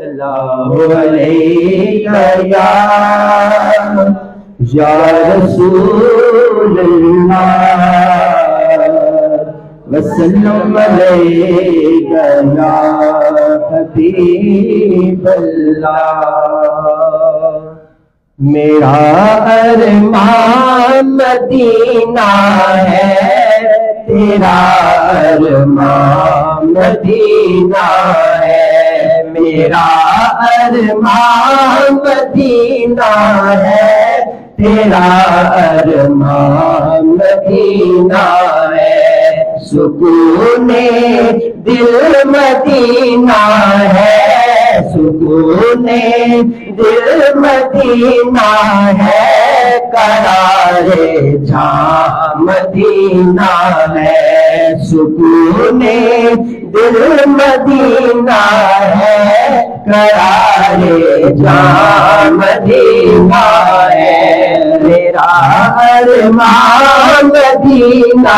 اللہ علیہ یا رسول اللہ وسلم علیہ یا حبیب اللہ میرا ارمان مدینہ ہے تیرا ارمان مدینہ ہے میرا ارمان مدینہ ہے تیرا ارمان مدینہ ہے سکون دل مدینہ ہے سکون دل مدینہ ہے قرار جاں مدینہ ہے سکون دل مدینہ ہے قرار جاں مدینہ ہے میرا ارمان مدینہ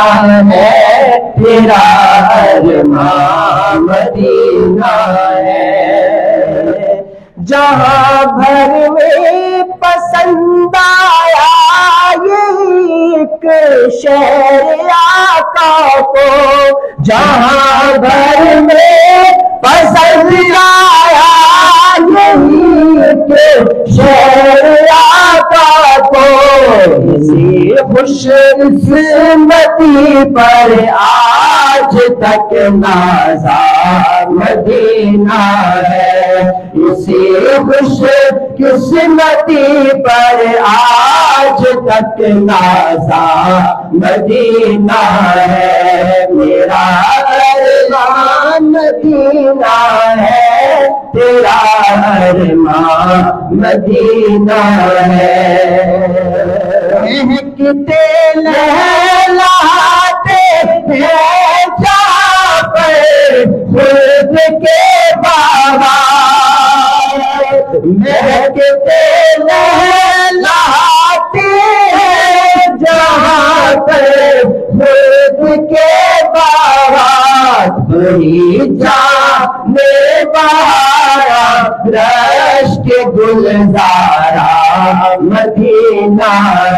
ہے تیرا ارمان مدینہ ہے جہاں بھر میں پسند آیا ایک شہر آقا کو جہاں بھر میں پسند آیا ایک شہر آقا کو اسی خوش قسمتی پر آج تک نازا مدینہ ہے اسی خوش قسمتی پر آج تک نازا مدینہ ہے میرا ارمان مدینہ ہے تیرا ارمان مدینہ ہے مہکتے لہلاتے ہیں جہاں پر خود کے باغات مہکتے لہلاتے ہیں جہاں پر خود کے باغات وہی جانے بہارا رش کے گلزارا مدینہ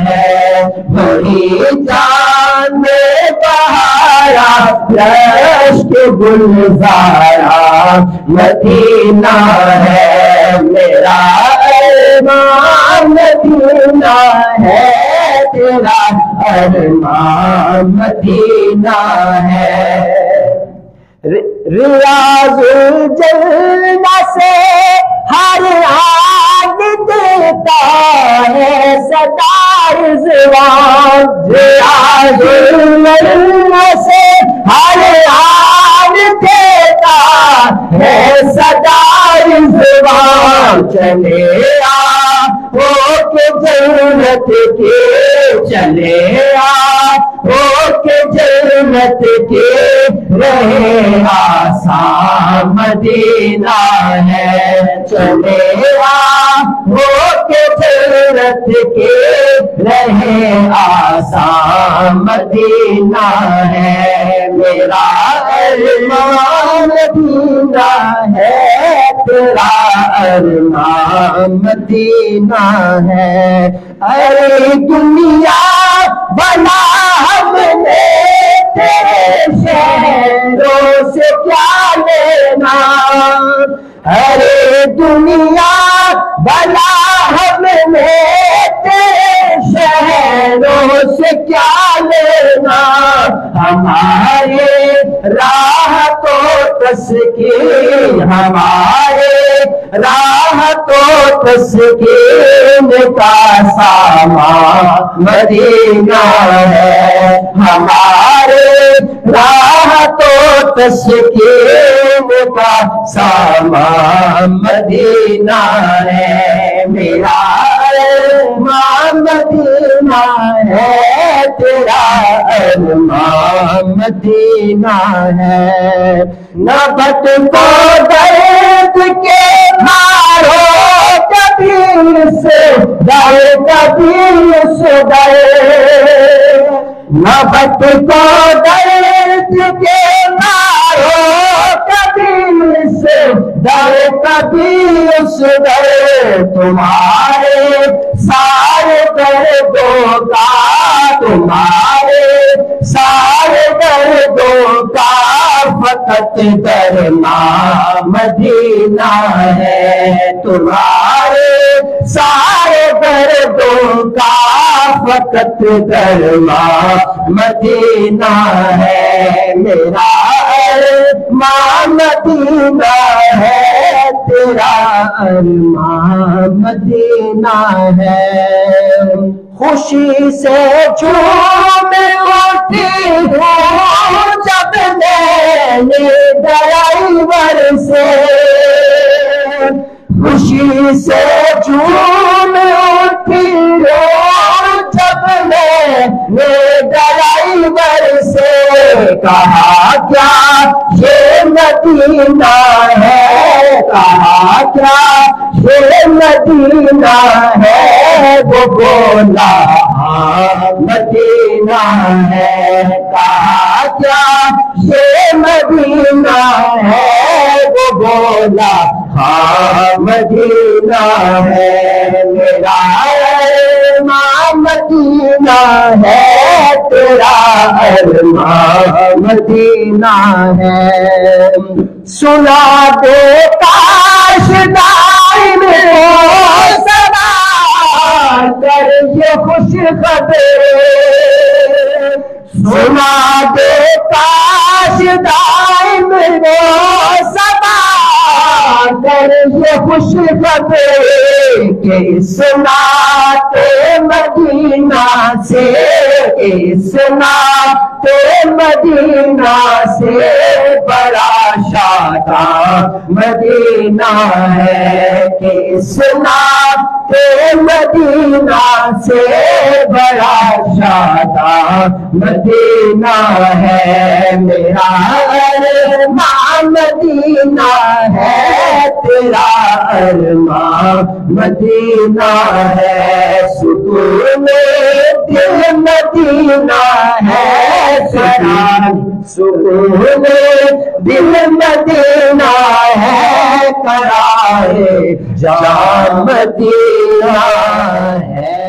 ہے وہی جانے بہارا رش کے گلزارا مدینہ ہے میرا ارمان مدینہ ہے تیرا ارمان مدینہ ہے ریاض الجنہ سے ہر آگ دیتا ہے صدا رضوان ریاض الجنہ سے ہر آگ دیتا ہے صدا رضوان چلے ہو کے جنت کے چلے ہو کے جنت کے رہے آسان مدینہ ہے چلے ہو کے جنت کے رہے آسان مدینہ ہے میرا ارمان مدینہ ہے تیرا ارمان مدینہ ہے ارے دنیا بنا ہم نے تیرے شہروں سے کیا لینا ارے دنیا بنا ہم نے تیرے شہروں سے کیا لینا ہمارے راہ تو تسکین ہمارے راہ تو تسکین کا سامان مدینہ ہے ہمارے راہ تو تسکین کا سامان مدینہ ہے میرا ارمان مدینہ ہے تیرا ارمان مدینہ ہے نہ بھٹکو درد کے مارو کبھی سے ڈر کبھی سے ڈر نہ بھٹکو درد کے مارو کبھی سے در کبھی اس در تمہارے سارے دردوں کا، تمہارے سارے دردوں کا فقط درماں مدینہ ہے، تمہارے سارے دردوں کا فقط درماں مدینہ ہے، میرا ارمان مدینہ ہے، تیرا ارمان مدینہ ہے۔ خوشی سے جھوم اٹھی ہوں جب میں ڈرائیور سے، خوشی سے جھوم اٹھی ہوں جب میں ڈرائیور سے، کہا کیا یہ مدینہ ہے، کہا کیا یہ مدینہ ہے، وہ بولا ہاں مدینہ ہے، کہا کیا یہ مدینہ ہے، وہ بولا ہاں مدینہ ہے، میرا ارمان مدینہ ہے، تیرا ارمان مدینہ ہے۔ سنا دے کاش دائم ہو سنا کر یہ خوش خبر، سنا دے کاش دائم ہو سنا کر یہ خوش خبر، کہ اس نعت مدینہ سے، اس نعت مدینہ سے بڑا شاداں مدینہ ہے، کہ اس نعت مدینہ سے بڑا شاداں مدینہ ہے، میرا ارمان مدینہ ہے، تیرا ارمان مدینہ ہے، سکون دل مدینہ ہے، سکون دل مدینہ ہے، قرار جان مدینہ ہے۔